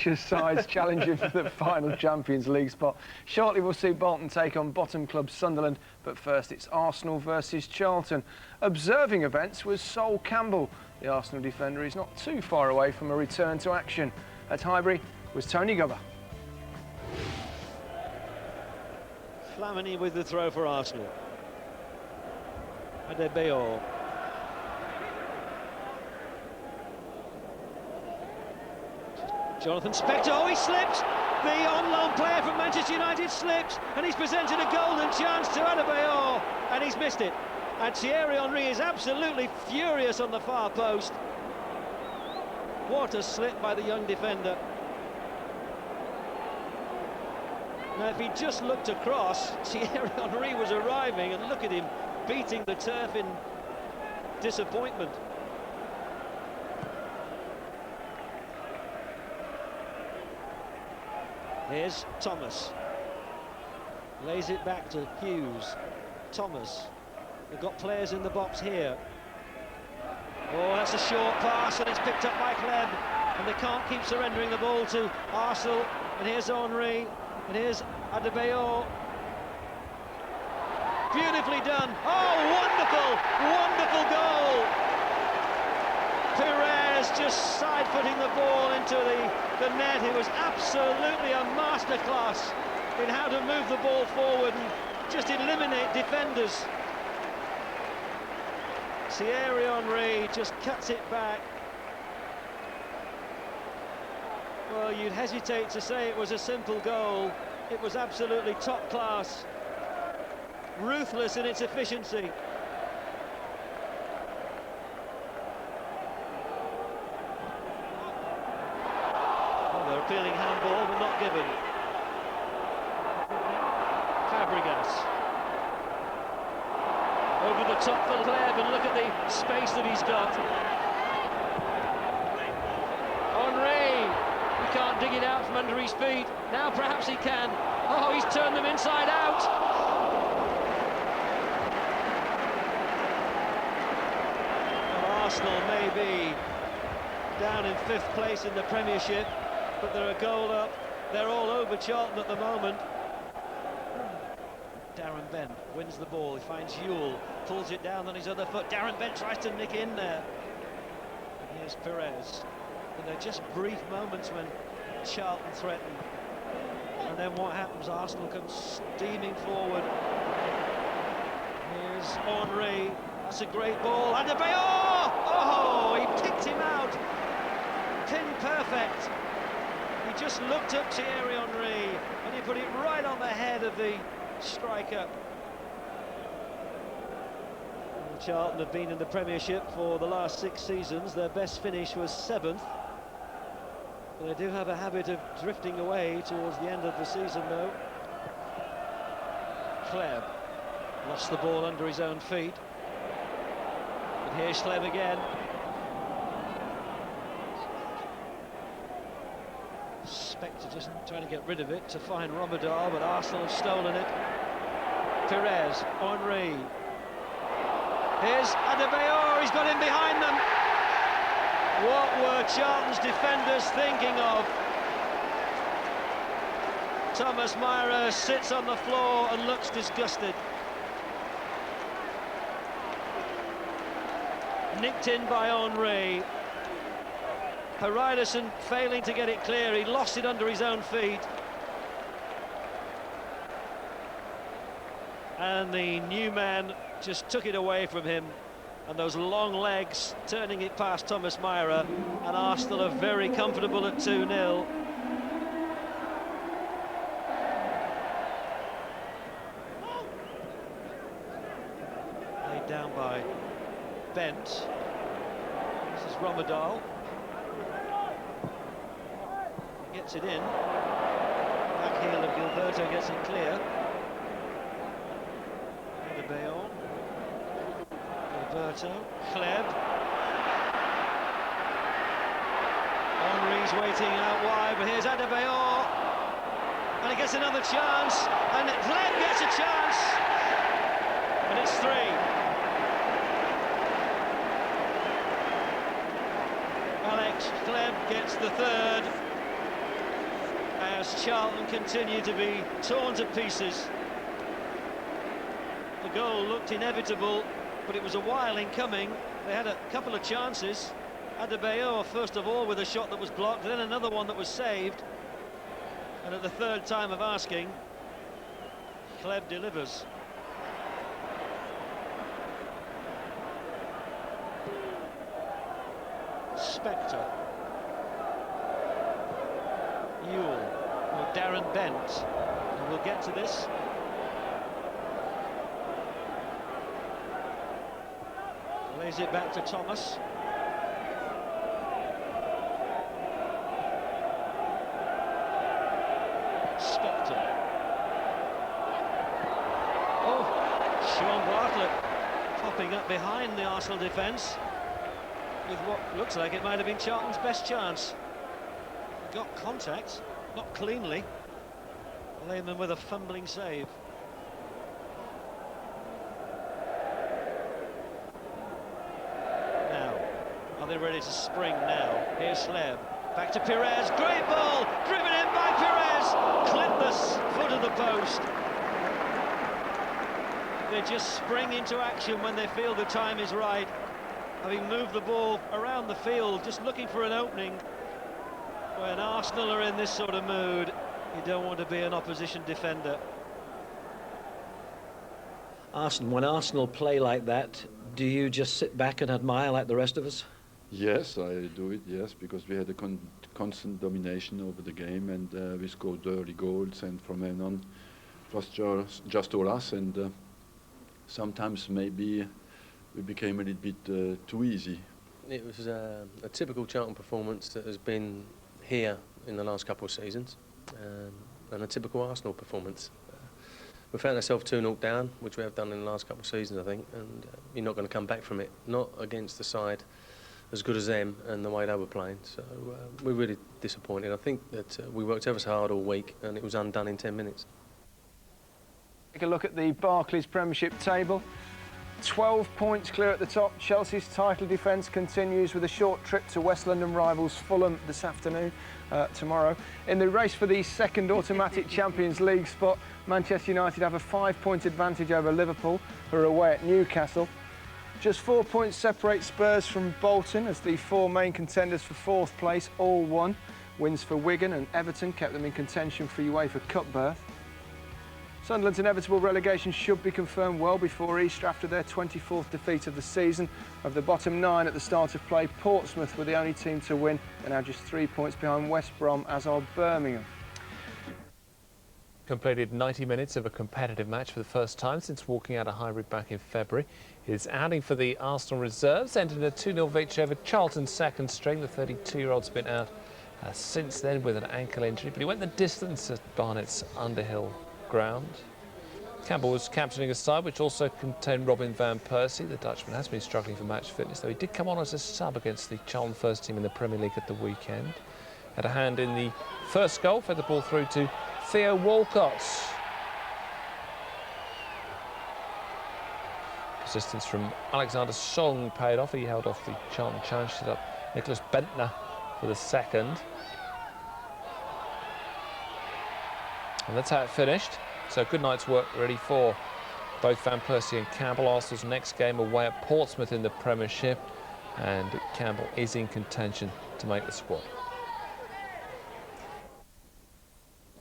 ambitious sides challenging for the final Champions League spot. Shortly we'll see Bolton take on bottom club Sunderland, but first it's Arsenal versus Charlton. Observing events was Sol Campbell. The Arsenal defender is not too far away from a return to action. At Highbury was Tony Gubber. Flamini with the throw for Arsenal. Adebayor. Jonathan Spector, oh, he slipped! The on-loan player from Manchester United slipped, and he's presented a golden chance to Adebayor, and he's missed it. And Thierry Henry is absolutely furious on the far post. What a slip by the young defender. Now, if he just looked across, Thierry Henry was arriving, and look at him beating the turf in disappointment. Here's Thomas. Lays it back to Hughes. Thomas. They've got players in the box here. Oh, that's a short pass, and it's picked up by Kleb. And they can't keep surrendering the ball to Arsenal. And here's Henry. And here's Adebayor. Beautifully done. Oh, wonderful, wonderful goal. Perez just side-footing the ball into the net. It was absolutely a masterclass in how to move the ball forward and just eliminate defenders. Thierry Henry just cuts it back. Well, you'd hesitate to say it was a simple goal. It was absolutely top class. Ruthless in its efficiency. Oh, they're appealing handball, but not given. Fabregas. Over the top for Kleb, and look at the space that he's got. Henry, he can't dig it out from under his feet. Now perhaps he can. Oh, he's turned them inside out. Arsenal may be down in 5th place in the Premiership, but they're a goal up. They're all over Charlton at the moment. Darren Bent wins the ball, he finds Ewell, pulls it down on his other foot. Darren Bent tries to nick in there. And here's Perez. And they're just brief moments when Charlton threaten. And then what happens? Arsenal comes steaming forward. Here's Henry. That's a great ball. Adebayor! Oh, he picked him out. Pin perfect. He just looked at Thierry Henry and he put it right on the head of the striker. And Charlton have been in the Premiership for the last 6 seasons. Their best finish was 7th. They do have a habit of drifting away towards the end of the season, though. Kleb lost the ball under his own feet. But here's Kleb again. Spector just trying to get rid of it to find Romadal, but Arsenal have stolen it. Perez, Henry. Here's Adebayor, he's got him behind them. What were Charlton's defenders thinking of? Thomas Myra sits on the floor and looks disgusted. Nicked in by Henry. Haridason failing to get it clear, he lost it under his own feet. And the new man just took it away from him. And those long legs turning it past Thomas Myra, and Arsenal are very comfortable at 2-0. Laid down by Bent. This is Romadal. Gets it in. Back heel of Gilberto gets it clear. Adebayor. Gilberto. Kleb. Henry's waiting out wide, but here's Adebayor. And he gets another chance. And Kleb gets a chance. And it's 3. Alex Kleb gets the 3rd. as Charlton continue to be torn to pieces. The goal looked inevitable, but it was a while in coming. They had a couple of chances. Adebayor, first of all, with a shot that was blocked, then another one that was saved. And at the third time of asking, Kleb delivers. Spectre. Ewell, or Darren Bent. And we'll get to this. Lays it back to Thomas. Spectre. Oh, Sean Bartlett popping up behind the Arsenal defence with what looks like it might have been Charlton's best chance. Got contact, not cleanly. Lehman with a fumbling save. Now, are they ready to spring now? Here's Sleb. Back to Perez, great ball, driven in by Perez, clipless, foot of the post. They just spring into action when they feel the time is right, having moved the ball around the field, just looking for an opening. When Arsenal are in this sort of mood, you don't want to be an opposition defender. When Arsenal play like that, do you just sit back and admire like the rest of us? Yes, I do it, yes, because we had a constant domination over the game, and we scored early goals, and from then on it was just all us, and sometimes maybe we became a little bit too easy. It was a typical Charlton performance that has been here in the last couple of seasons, and a typical Arsenal performance. We found ourselves 2-0 down, which we have done in the last couple of seasons, I think, and you're not going to come back from it, not against the side as good as them and the way they were playing. So we're really disappointed. I think that we worked ever so hard all week and it was undone in 10 minutes. Take a look at the Barclays Premiership table. 12 points clear at the top. Chelsea's title defence continues with a short trip to West London rivals Fulham this afternoon, tomorrow. In the race for the second automatic Champions League spot, Manchester United have a 5-point advantage over Liverpool, who are away at Newcastle. Just 4 points separate Spurs from Bolton, as the four main contenders for fourth place all won. Wins for Wigan and Everton kept them in contention for UEFA Cup berth. Sunderland's inevitable relegation should be confirmed well before Easter after their 24th defeat of the season. Of the bottom 9 at the start of play, Portsmouth were the only team to win, and now just 3 points behind West Brom, as are Birmingham. Completed 90 minutes of a competitive match for the first time since walking out of Highbury back in February. His outing for the Arsenal reserves ended in a 2-0 victory over Charlton's second string. The 32-year-old's been out since then with an ankle injury, but he went the distance at Barnett's Underhill ground. Campbell was captaining a side which also contained Robin van Persie. The Dutchman has been struggling for match fitness, though he did come on as a sub against the Charlton first team in the Premier League at the weekend. Had a hand in the first goal, fed the ball through to Theo Walcott. Persistence from Alexander Song paid off. He held off the Charlton challenge, set up Nicholas Bentner for the second. And that's how it finished. So good night's work ready for both Van Persie and Campbell. Arsenal's next game away at Portsmouth in the Premiership, and Campbell is in contention to make the squad.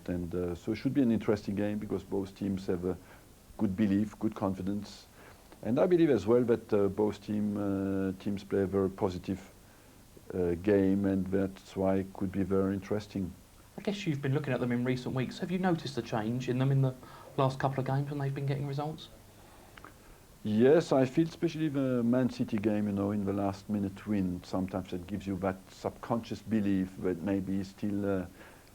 And so it should be an interesting game because both teams have a good belief, good confidence. And I believe as well that both teams play a very positive game, and that's why it could be very interesting. I guess you've been looking at them in recent weeks. Have you noticed a change in them in the last couple of games when they've been getting results? Yes, I feel especially the Man City game, you know, in the last minute win. Sometimes it gives you that subconscious belief that maybe still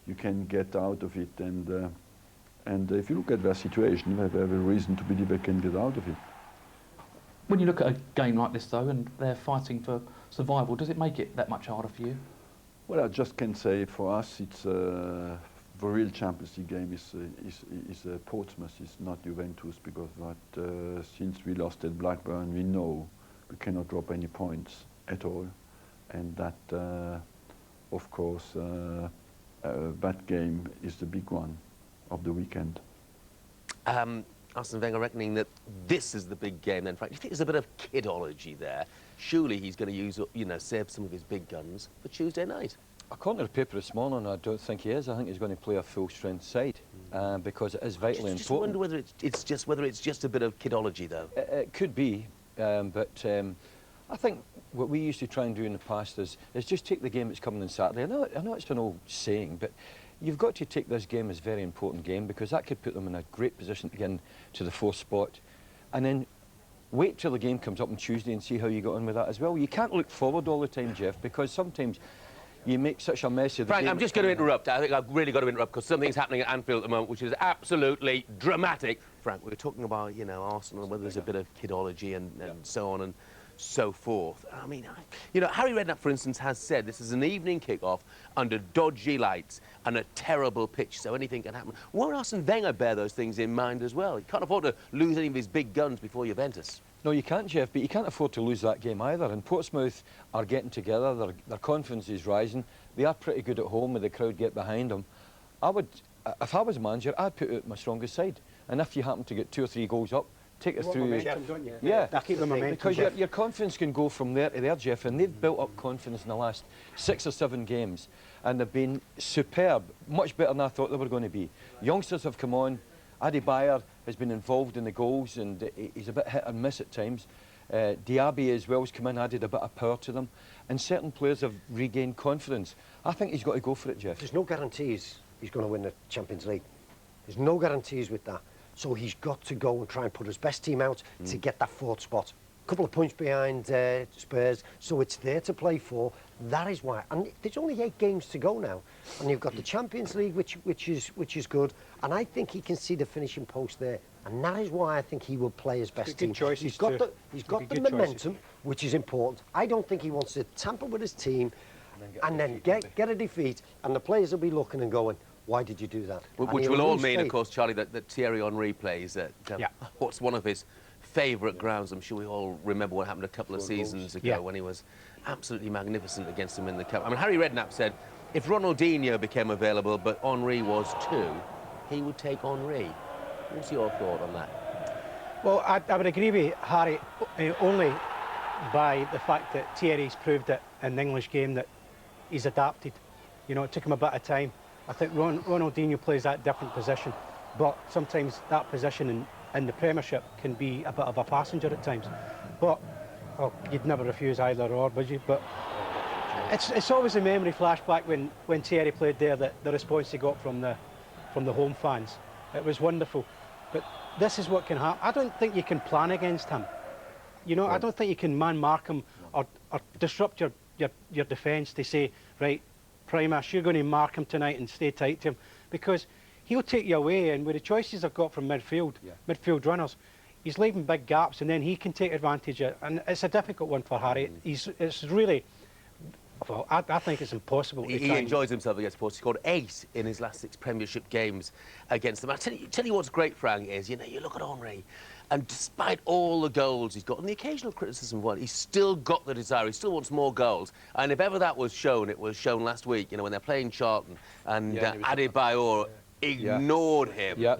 you can get out of it. And if you look at their situation, they have every reason to believe they can get out of it. When you look at a game like this, though, and they're fighting for survival, does it make it that much harder for you? Well, I just can say for us, it's the real Champions League game is Portsmouth, it's not Juventus, because since we lost at Blackburn, we know we cannot drop any points at all, and that, of course, that game is the big one of the weekend. Arsene Wenger reckoning that this is the big game then, Frank. Do you think there's a bit of kidology there? Surely he's going to use, you know, save some of his big guns for Tuesday night. According to the paper this morning, I don't think he is. I think he's going to play a full-strength side because it is vitally Just important. wonder whether it's just a bit of kidology, though. It could be, but I think what we used to try and do in the past is just take the game that's coming on Saturday. I know it's an old saying, but you've got to take this game as a very important game because that could put them in a great position to get into the 4th spot. And then wait till the game comes up on Tuesday and see how you got on with that as well. You can't look forward all the time, Jeff, because sometimes you make such a mess of the Frank, game. I'm just going to interrupt. I think I've really got to interrupt because something's happening at Anfield at the moment which is absolutely dramatic. Frank, we were talking about, you know, Arsenal and whether there's a bit of kidology and so on and so forth. I mean, you know, Harry Redknapp, for instance, has said this is an evening kick-off under dodgy lights and a terrible pitch, so anything can happen. Won't Arsene Wenger bear those things in mind as well? He can't afford to lose any of his big guns before Juventus. No, you can't, Jeff, but you can't afford to lose that game either. And Portsmouth are getting together, their confidence is rising. They are pretty good at home with the crowd get behind them. If I was manager, I'd put out my strongest side. And if you happen to get 2 or 3 goals up, take it through. Momentum, don't you? Yeah, Keep the momentum, because your confidence can go from there to there, Jeff, and they've built up confidence in the last 6 or 7 games, and they've been superb, much better than I thought they were going to be. Youngsters have come on. Adebayor has been involved in the goals, and he's a bit hit and miss at times. Diaby as well has come in, added a bit of power to them, and certain players have regained confidence. I think he's got to go for it, Jeff. There's no guarantees he's going to win the Champions League. There's no guarantees with that. So he's got to go and try and put his best team out to get that 4th spot. A couple of points behind Spurs, so it's there to play for. That is why. And there's only 8 games to go now, and you've got the Champions League, which is good. And I think he can see the finishing post there, and that is why I think he will play his best team. He's got the momentum, which is important. I don't think he wants to tamper with his team, and then get a defeat, and the players will be looking and going, why did you do that? Which will all mean, of course, Charlie, that Thierry Henry plays at what's one of his favourite grounds. I'm sure we all remember what happened a couple of seasons ago when he was absolutely magnificent against him in the Cup. I mean, Harry Redknapp said if Ronaldinho became available but Henry was too, he would take Henry. What's your thought on that? Well, I would agree with Harry only by the fact that Thierry's proved it in the English game that he's adapted. You know, it took him a bit of time. I think Ronaldinho plays that different position, but sometimes that position in the Premiership can be a bit of a passenger at times. But you'd never refuse either or, would you? But it's always a memory flashback when Thierry played there, that the response he got from the home fans. It was wonderful. But this is what can happen. I don't think you can plan against him. You know, I don't think you can man-mark him or disrupt your defence to say, right, Primus, you're going to mark him tonight and stay tight to him, because he'll take you away, and with the choices I've got from midfield runners, he's leaving big gaps, and then he can take advantage of it, and it's a difficult one for Harry. It's really, well, I think it's impossible. He enjoys himself against Portsmouth. He scored 8 in his last 6 Premiership games against them. I tell you what's great, Frank, is, you know, you look at Henry, and despite all the goals he's got, and the occasional criticism, he's still got the desire, he still wants more goals. And if ever that was shown, it was shown last week, you know, when they're playing Charlton, and Adebayor ignored him. Yeah,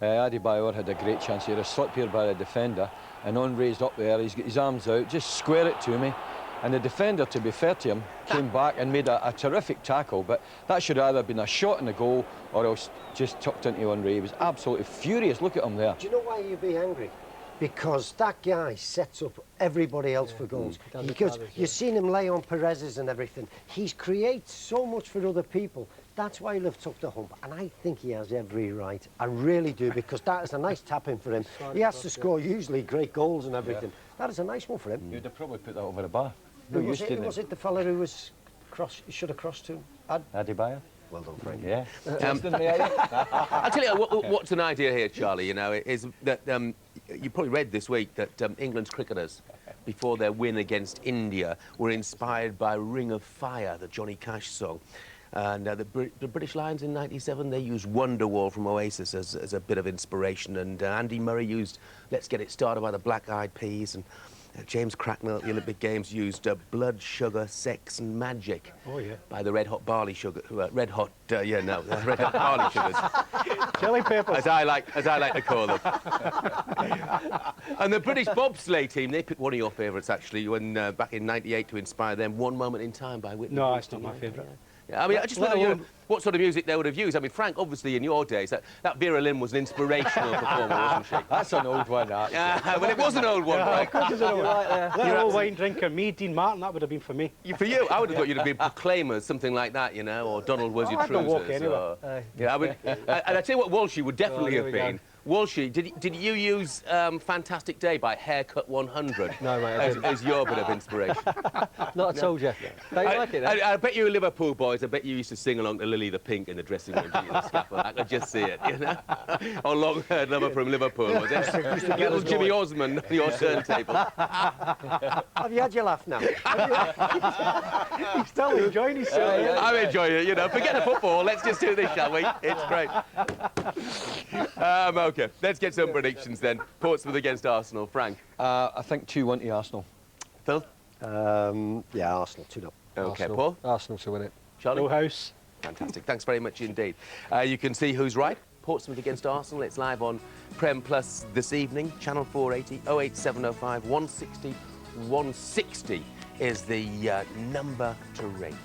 Adebayor had a great chance here, a slip here by the defender, and Henry's up there, he's got his arms out, just square it to me. And the defender, to be fair to him, came back and made a terrific tackle, but that should either have been a shot in the goal or else just tucked into Henry. He was absolutely furious. Look at him there. Do you know why you'd be angry? Because that guy sets up everybody else for goals. Because you've seen him lay on Perez's and everything. He creates so much for other people. That's why he'll have took the hump. And I think he has every right. I really do, because that is a nice tap-in for him. He has to score usually great goals and everything. That is a nice one for him. You'd have probably put that over the bar. Was it the fella who was should have crossed to? Adebayor? Well done, Frank. Yeah. I'll tell you what's an idea here, Charlie, you know, is that you probably read this week that England's cricketers, before their win against India, were inspired by Ring of Fire, the Johnny Cash song. And the British Lions in '97, they used Wonderwall from Oasis as a bit of inspiration, and Andy Murray used Let's Get It Started by the Black Eyed Peas, and James Cracknell at the Olympic Games used Blood, Sugar, Sex and Magic. Oh, yeah. By the Red Hot Barley Sugar, Red Hot Barley Sugars. Chili peppers. As I like to call them. And the British bobsleigh team, they picked one of your favourites actually, when back in '98 to inspire them. One Moment in Time by Whitney. No, it's not my favourite. Yeah, I mean, I just wonder, you know, what sort of music they would have used. I mean, Frank, obviously, in your days, that Vera Lynn was an inspirational performer, wasn't she? That's an old one, that. Yeah, well, it was an old one, Frank. Little old wine drinker, me, Dean Martin, that would have been for me. For you, I would have thought you'd have been Proclaimers, something like that, you know, or Donald Was Your I can walk Trousers. anywhere. Yeah, I mean, and I tell you what, Walshy would definitely have been. Walshy, did you use Fantastic Day by Haircut 100 No, mate, as your bit of inspiration? Not at all, Jeff. Don't you like it, then? I bet you Liverpool boys, I bet you used to sing along to Lily the Pink in the dressing room. I could just see it, you know? Or Long-Haired Lover from Liverpool, was it? Little Jimmy Osmond on your turntable. Have you had your laugh now? He's still enjoying himself. I'm enjoying it, you know. Forget the football, let's just do this, shall we? It's great. OK, let's get some predictions then. Portsmouth against Arsenal. Frank? I think 2-1 to Arsenal. Phil? Yeah, Arsenal, 2-0. OK, Arsenal. Paul? Arsenal to win it. Charlie? No house. Fantastic. Thanks very much indeed. You can see who's right. Portsmouth against Arsenal. It's live on Prem Plus this evening. Channel 480, 08705 160 160 is the number to ring.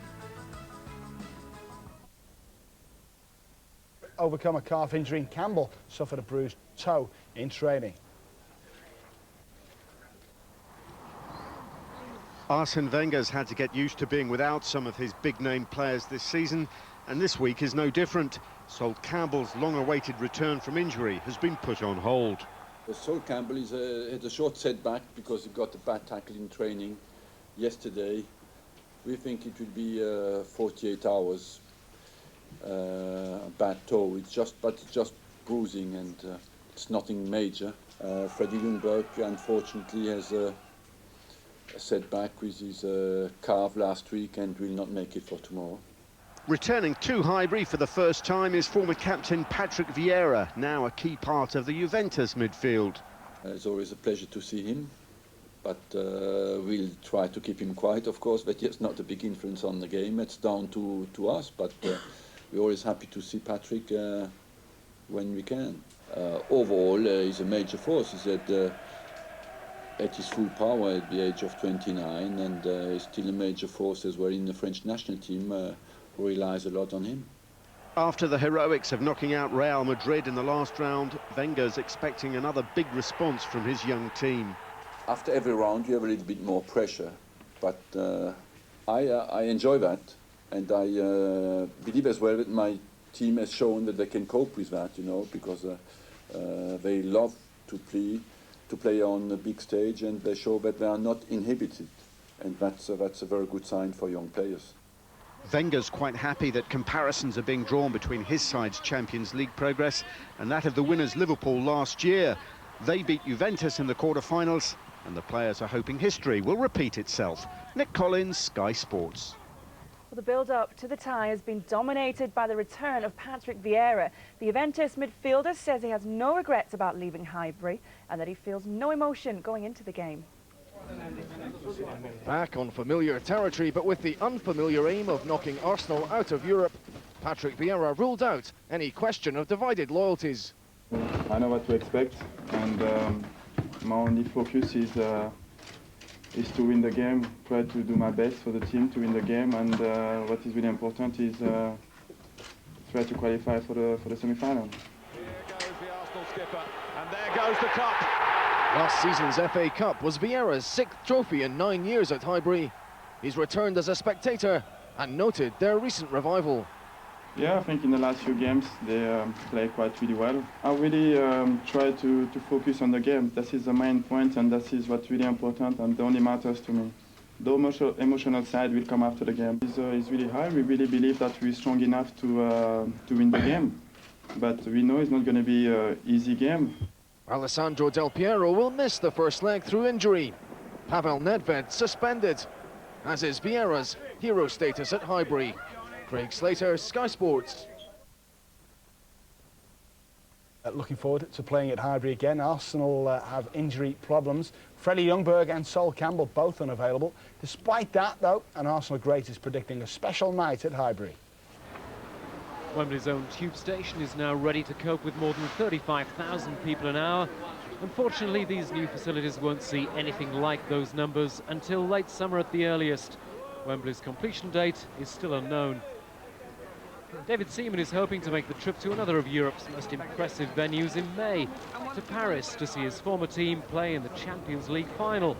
Overcome a calf injury in Campbell, suffered a bruised toe in training. Arsene Wenger's had to get used to being without some of his big-name players this season, and this week is no different. Sol Campbell's long-awaited return from injury has been put on hold. Sol Campbell had a short setback because he got a bad tackle in training yesterday. We think it will be 48 hours. Bad toe. It's just bruising, and it's nothing major. Freddie Ljungberg, unfortunately, has a setback with his calf last week and will not make it for tomorrow. Returning to Highbury for the first time is former captain Patrick Vieira, now a key part of the Juventus midfield. It's always a pleasure to see him, but we'll try to keep him quiet, of course, but he has not a big influence on the game. It's down to us, but we're always happy to see Patrick when we can. Overall, he's a major force. He's at his full power at the age of 29, and he's still a major force as well in the French national team, who relies a lot on him. After the heroics of knocking out Real Madrid in the last round, Wenger's expecting another big response from his young team. After every round, you have a little bit more pressure, but I enjoy that. And I believe as well that my team has shown that they can cope with that, you know, because they love to play on the big stage, and they show that they are not inhibited. And that's a very good sign for young players. Wenger's quite happy that comparisons are being drawn between his side's Champions League progress and that of the winners Liverpool last year. They beat Juventus in the quarter-finals, and the players are hoping history will repeat itself. Nick Collins, Sky Sports. Well, the build-up to the tie has been dominated by the return of Patrick Vieira. The Juventus midfielder says he has no regrets about leaving Highbury and that he feels no emotion going into the game. Back on familiar territory, but with the unfamiliar aim of knocking Arsenal out of Europe, Patrick Vieira ruled out any question of divided loyalties. I know what to expect, and my only focus is to win the game, try to do my best for the team to win the game, and what is really important is try to qualify for the semi-final. Here goes the Arsenal skipper, and there goes the cup. Last season's FA Cup was Vieira's 6th trophy in 9 years at Highbury. He's returned as a spectator and noted their recent revival. Yeah, I think in the last few games they play quite really well. I really try to focus on the game. That is the main point, and that is what's really important and only matters to me. The emotional side will come after the game. It's really high. We really believe that we're strong enough to win the game, but we know it's not going to be an easy game. Alessandro Del Piero will miss the first leg through injury. Pavel Nedved suspended, as is Vieira's hero status at Highbury. Craig Slater, Sky Sports. Looking forward to playing at Highbury again. Arsenal have injury problems. Freddie Ljungberg and Sol Campbell both unavailable. Despite that, though, an Arsenal great is predicting a special night at Highbury. Wembley's own tube station is now ready to cope with more than 35,000 people an hour. Unfortunately, these new facilities won't see anything like those numbers until late summer at the earliest. Wembley's completion date is still unknown. David Seaman is hoping to make the trip to another of Europe's most impressive venues in May, to Paris to see his former team play in the Champions League final.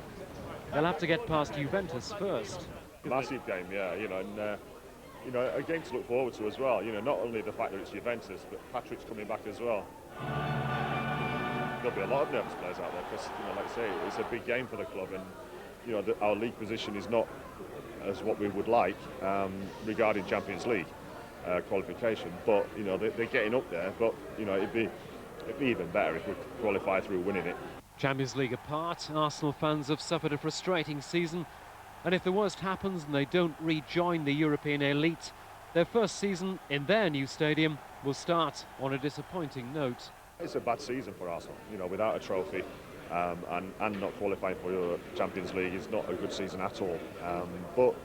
They'll have to get past Juventus first. Massive game, yeah, and a game to look forward to as well. Not only the fact that it's Juventus, but Patrick's coming back as well. There'll be a lot of nervous players out there because, like I say, it's a big game for the club, and our league position is not as what we would like regarding Champions League qualification. But they're getting up there. But it'd be even better if we could qualify through winning it. Champions League apart, Arsenal fans have suffered a frustrating season. And if the worst happens and they don't rejoin the European elite, their first season in their new stadium will start on a disappointing note. It's a bad season for Arsenal, without a trophy and not qualifying for the Champions League. It's not a good season at all. But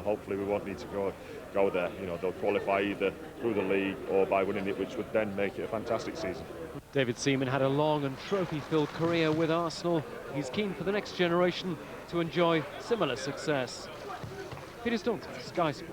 hopefully we won't need to go there. They'll qualify either through the league or by winning it, which would then make it a fantastic season. David Seaman had a long and trophy-filled career with Arsenal. He's keen for the next generation to enjoy similar success. Peter Staunton, Sky Sports.